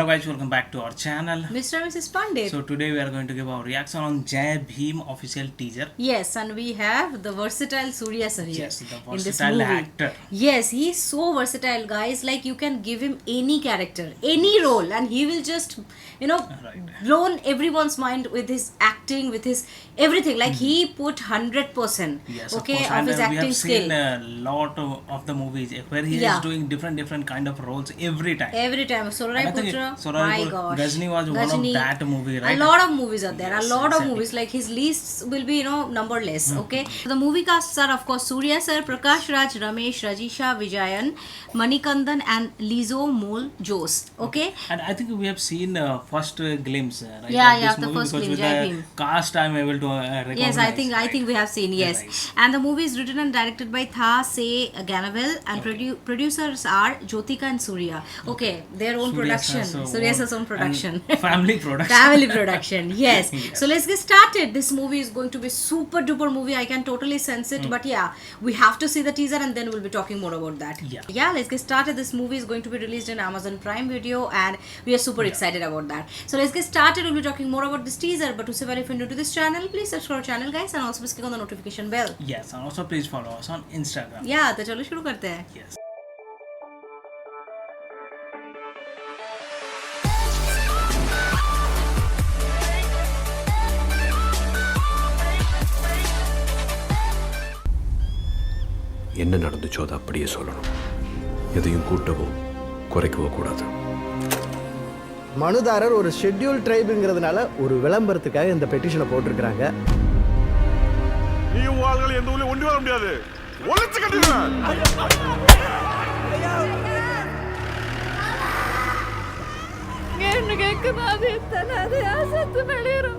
Hello guys, welcome back to our channel. Mr. and Mrs. Pandit. So today we are going to give our reaction on Jai Bhim official teaser. Yes, and we have the versatile Surya sir here. Yes, the in this versatile movie. actor. Yes, he is so versatile, guys. Like you can give him any character, any role, and he will just, Right. blown everyone's mind with his acting, with his everything. Like he put 100%. Yes, okay, of course. of And his we acting have skill. seen a lot of the movies where he Yeah. is doing different kind of roles every time. Every time, Sorai And I think Putra, Sorai my Putra, gosh, Ghazni was one of that movie, right? A lot of movies are there. Yes, a lot exactly. of movies. Like his lists will be, numberless. Okay. The movie casts are of course Surya sir, Prakash Raj, Ramesh, Rajisha Vijayan, Manikandan, and Lizo Mol Jose. Okay. And I think we have seen first glimpse, right? Yeah, of yeah, this the movie first because glimpse, with Jai the Bhim. cast I'm able to recognize. Yes, I think we have seen. Yes, Right. and the movie is written and directed by Tha Se Ganavel, and producers are Jyotika and Surya. Okay, their own production. Surya sir's own production. And family production. Family production. Yes. Yes. So let's get started. This movie is going to be super duper movie. I can totally sense it. But yeah, we have to see the teaser and then we'll be talking more about that. Yeah. Yeah. Let's get started. This movie is going to be released in Amazon Prime Video, and we are super excited about that. So let's get started. We'll be talking more about this teaser. But to say, if you're new to this channel, please subscribe our channel, guys, and also click on the notification bell. Yes, and also please follow us on Instagram. Yeah. तो चलो शुरू करते हैं. Yes. என்ன நடந்துச்சோ அதை அப்படியே சொல்லணும். எதையும் கூட்டவோ குறைக்கவோ கூடாது. மனுதாரர் ஒரு ஷெட்யூல் ட்ரைபுங்கிறதுனால ஒரு விளம்பரத்துக்காக இந்த பெட்டிஷனை போட்டிருக்கிறாங்க. நீ வாழ்கள் எந்த ஊர்ல ஒண்டி வர முடியாது. ஒளிச்சு கட்டிடுவேன். என்ன கேட்காதே தனாதே ஆசத்து வெளியரும்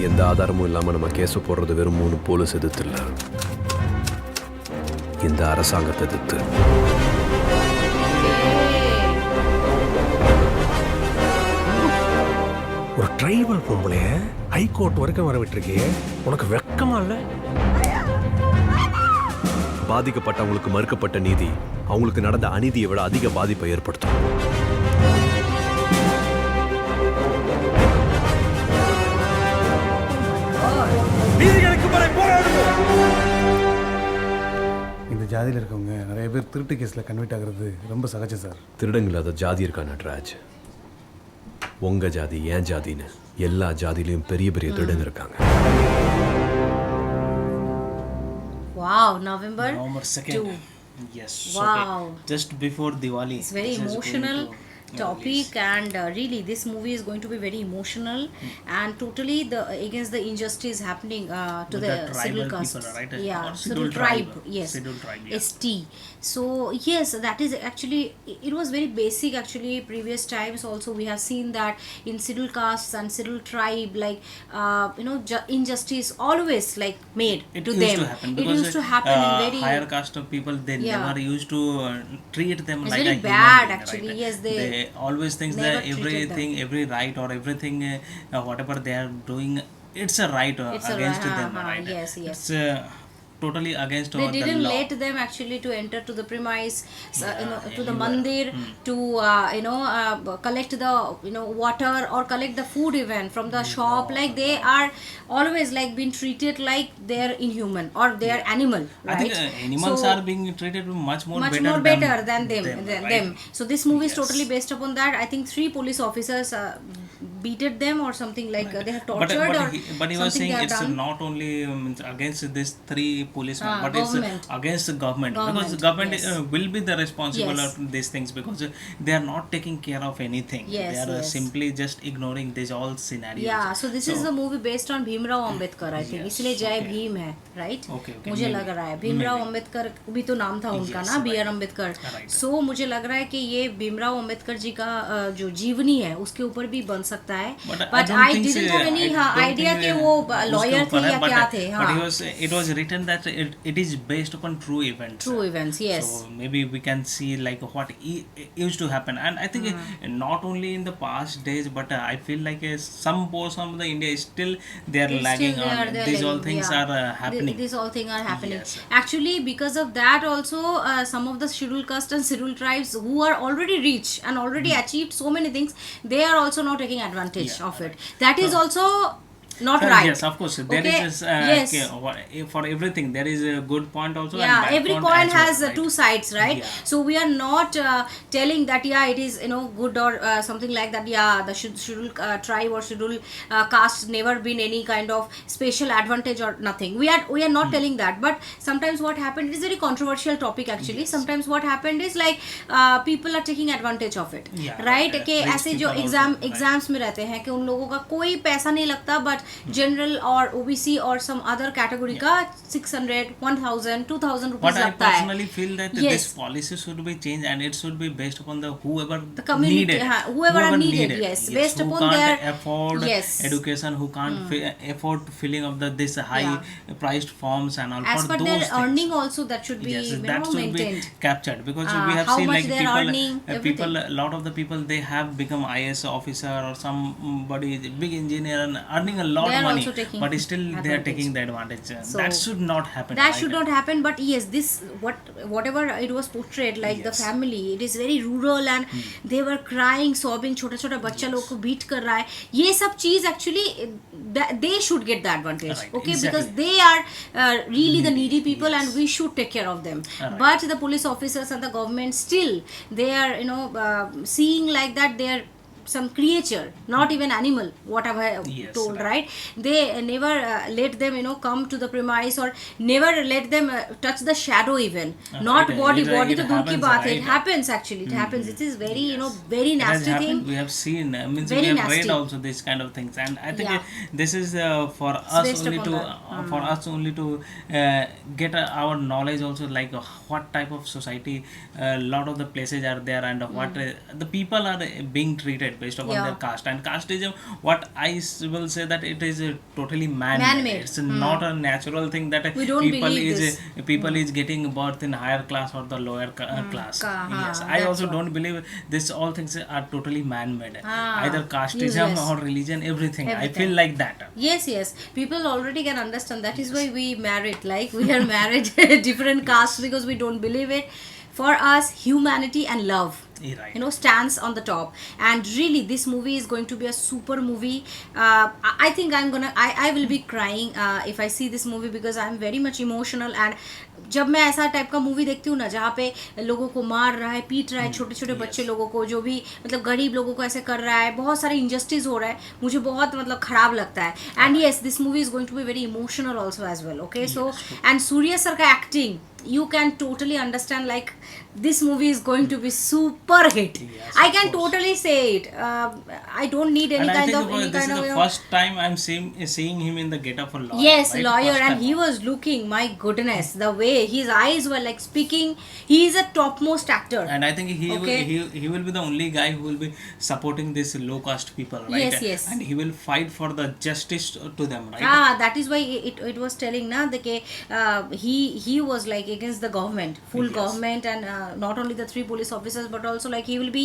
எந்த ஆதாரமும் இல்லாம நம்ம கேஸ் போடுறது வெறும் 3 போலீஸ் எதிர்த்து இல்ல, இந்த அரசாங்கத்தை எதிர்த்து. ஒரு ட்ரைபல் பொம்பளைய ஹைகோர்ட் வரைக்கும் வர விட்டுருக்கே, உனக்கு வெக்கமா இல்ல? பாதிக்கப்பட்டவங்களுக்கு மறுக்கப்பட்ட நீதி அவங்களுக்கு நடந்த அநீதியை விட அதிக பாதிப்பை ஏற்படுத்தும். இந்த ஜாதியில் இருக்கவங்க நிறைய பேர் திருட்டு கேஸில் கன்விட் ஆகிறது ரொம்ப சகஜம் சார். திருடங்க இல்லாத ஜாதி இருக்கா நட்ராஜ்? உங்க ஜாதி ஏன் ஜாதின்னு எல்லா ஜாதியிலையும் பெரிய பெரிய திருடங்க இருக்காங்க. Wow, November 2nd. 2. Yes. Wow. Okay. Just before Diwali. It's very this is emotional going to topic, release. and really this movie is going to be very emotional and totally against the injustice happening to With the the tribal scheduled caste. people, right? Yeah, Or scheduled scheduled tribe. tribe. Yes, Scheduled tribe, yeah. ST. So yes, that is actually, it was very basic actually. Previous times also we have seen that in scheduled castes and scheduled tribe, like injustice always like made It to used them. to happen It because used to happen in very higher caste of people, they Yeah. never used to treat them It's like very a human bad, being, actually. right? Yes, they always think never that treated everything, every right or everything, whatever they are doing, it's a right It's a against right, them, right? yes, yes. It's totally against they the didn't law. let them actually to enter to the premise, to the anywhere. mandir, to collect the water or collect the food even from the shop. Like they are always like being treated like they're inhuman or they're animal, right? I think animals So, are being treated much more better than them, right? them. So this movie is Yes. totally based upon that. I think 3 police officers beated them or something, like they have tortured but he was something saying they have it's done. not only against these 3 policemen, but government. it's against the government, because Government, the government yes. will be the responsible Yes. of these things, because they are not taking care of anything. Yes, They are yes. simply just ignoring these all scenarios. Yeah, so this is the movie based on Bhimrao Ambedkar, I think. Yes, इसलिए जय okay. Bhim है, right? Okay, okay, मुझे maybe. लग रहा है Bhimrao Maybe. Ambedkar भी तो नाम था उनका Yes, ना, right. BR Ambedkar. Right. So मुझे लग रहा है कि ये भीमराव अंबेडकर जी का जो जीवनी है उसके ऊपर भी बन सकता है. But I didn't have any idea कि वो lawyer थे या क्या थे. But it was written that that it is based upon true events. True events, yes. So maybe we can see like what used to happen, and I think not only in the past days, but I feel like some portion of the India is still they are It's lagging still on. they're These all lagging, things yeah. are happening. These all things are happening. Yes. Actually, because of that, also some of the scheduled caste and scheduled tribes who are already rich and already achieved so many things, they are also not taking advantage of it. That is also not right. Yes, of course. There Okay, is yes. for everything there is a good point also. and Yeah, bad every point coin as well, has right? two sides, right? Yeah. So we are not telling that it is good or something like that. Yeah, the scheduled tribe or scheduled caste never been any kind of special advantage or nothing. We are not telling that. But sometimes what happened, it is very controversial topic actually. Sometimes what happened is like people are taking advantage of it, Yeah, right? कि rich ऐसे जो people also, right. Exams में रहते हैं कि उन लोगों का कोई पैसा नहीं लगता, बट जनरल और ओबीसी और सम अदर कैटेगरी का 600, 1000, 2000 But रुपीस I लगता है. personally feel that Yes. this policy should be changed and it should be based upon the whoever The community, needed. whoever are needed, yes. Based who upon can't their- afford yes. education, who can't afford filling of this high Yeah. priced forms and all. As for per those their things. earning also, that should be Yes, that should maintained. be captured because we have how seen much like they're people, earning, people, everything. a lot of the people they have become IAS officer or somebody big engineer and earning a lot They of are money, also taking but still they are advantage. taking the advantage. So, that should not happen. That I should think. not happen. But yes, this whatever it was portrayed, like the Yes. family, it is very rural and they were crying, sobbing. छोटा छोटा बच्चा लोग को beat कर रहा है. ये सब चीज actually they should get the advantage, Right, okay? exactly. Because they are really the needy people, and we should take care of them. Right. But the police officers and the government still they are seeing like that they are some creature, not even animal, what have I Yes, told, right. right? They never let them come to the premise, or never let them touch the shadow even, not Right, body it to दूर की happens, बात है. It right. happens actually, it happens. It is very very It has nasty happened. thing. We have seen, means Very we have nasty. read also this kind of things, and I think Yeah. this is for us based only upon to that. for us only to get our knowledge also, like what type of society a lot of the places are there, and what the people are being treated based upon Yeah. their caste. And casteism, what I will say that it is totally Man-made. It's not a natural thing that We don't people believe is this. people is getting birth in higher class or the lower class. Yes, I that's also what. don't believe this. All things are totally man-made. Ah, Either casteism useless. or religion, everything. I Everything. feel like that. Yes, people already can understand. That is why we married, like we are married different castes, because we don't believe it. For us, humanity and love, Right. stands on the top. And really, this movie is going to be a super movie. I think I will be crying if I see this movie, because I am very much emotional. And जब मैं ऐसा type का movie देखती हूँ ना, जहाँ पे लोगों को मार रहा है, पीट रहा है, छोटे छोटे बच्चे लोगों को, जो भी मतलब गरीब लोगों को ऐसे कर रहा है, बहुत सारे इंजस्टिस हो रहा है, मुझे बहुत मतलब खराब लगता है. And yes, this movie is going to be very emotional also as well, okay? So and Surya sir का acting, you can totally understand, like this movie is going to be super hit. Yes, I of can course. totally say it. I don't need any And I kind think of any this kind is of the first time I'm seeing him in the getup of lawyer. yes, right? lawyer. First And time. he was looking, my goodness, the way his eyes were like speaking. He is a topmost actor. And I think Okay. he will be the only guy who will be supporting this low caste people, right? Yes. And he will fight for the justice to them, right? That is why it was telling na he was like against the government, full Yes. government, and not only the 3 police officers, but also like he will be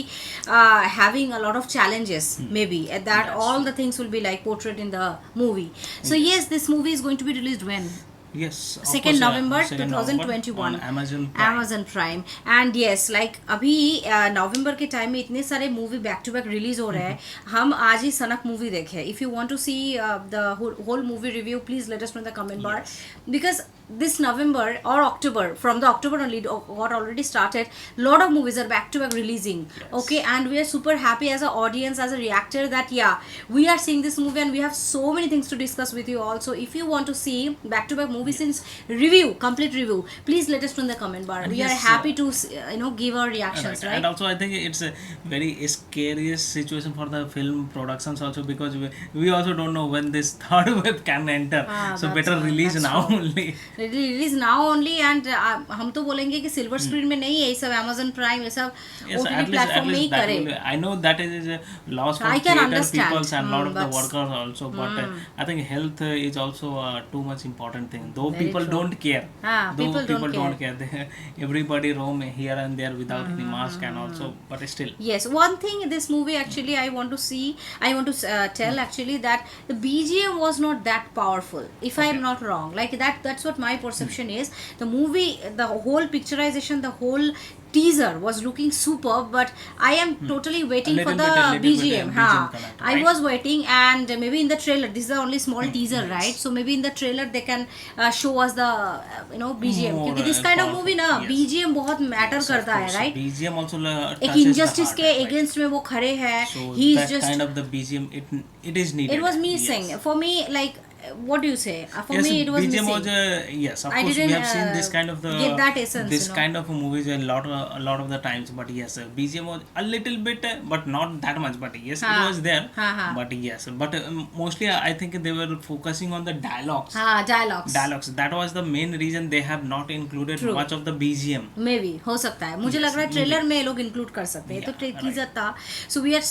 having a lot of challenges, maybe at that. That's All the things will be like portrayed in the movie. So yes, this movie is going to be released when? Yes. of 2nd course, November 2nd November 2021 on Amazon Prime. Amazon Prime. And yes, like अभी नवंबर के time में इतने सारे movie back to back release हो रहे हैं. हम आज ही सनक मूवी देखे. If you want to see the whole movie review, please let us know in the comment bar, because this November or October, from the October only got already started, lot of movies are back to back releasing. Okay, and we are super happy as an audience, as a reactor, that we are seeing this movie, and we have so many things to discuss with you also. If you want to see back to back movie since review, complete review, please let us know in the comment bar. And We are yes, happy to give our reactions, right? And also I think it's a very scariest situation for the film productions also, because we also don't know when this third wave can enter. So that's better true, release that's now true. only. Release now only and हम तो बोलेंगे कि silver screen में नहीं है ये सब Amazon Prime ये सब Yes, OTT at least platform में ही that करे. will, I know that is a loss for I can theater understand. peoples and lot of the but- workers also, but I think health is also too much important thing. Though Very people true. don't care, though people don't care. Everybody roam here and there without any mask and also, but still. Yes, one thing in this movie actually I want to tell actually that the BGM was not that powerful, if I am not wrong. Like that's what my perception is. The movie, the whole picturization, the whole teaser was looking superb, but I am totally waiting for the little bit, BGM. BGM connect, I right? was waiting, and maybe in the trailer, this is the only small teaser, right? So maybe in the trailer they can show us the BGM. More, क्योंकि this kind of powerful, movie ना yes. BGM बहुत matter Yes, of करता है, course. right? BGM also एक touches the injustice heart, के right? against में वो खड़े हैं. So He's that just, kind of the BGM, it is needed. it was missing Yes. for me. Like, what do you say? For Yes, me it was BGM missing. was yes, of I course we didn't, have seen this kind of the get that essence, this kind of movies a lot of the times, but yes, BGM was a little bit, but not that much, but yes, it was there, but yes, but mostly I think they were focusing on the dialogues. dialogues. That was the main reason they have not included True. much of the BGM. May be हो सकता है. मुझे लग रहा है trailer में ये लोग इंक्लूड कर सकते हैं. तो टीजर था. So we are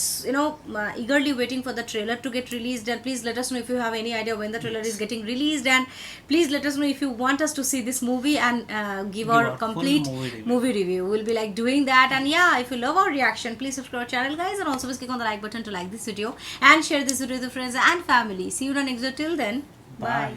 eagerly waiting for the trailer to get released, and please let us know if you have any idea when the trailer is getting released, and please let us know if you want us to see this movie and give our our complete full movie review. movie review. We'll be like doing that, and yeah, if you love our reaction, please subscribe our channel, guys, and also click on the like button to like this video and share this video with your friends and family. See you in the next video. Till then, bye.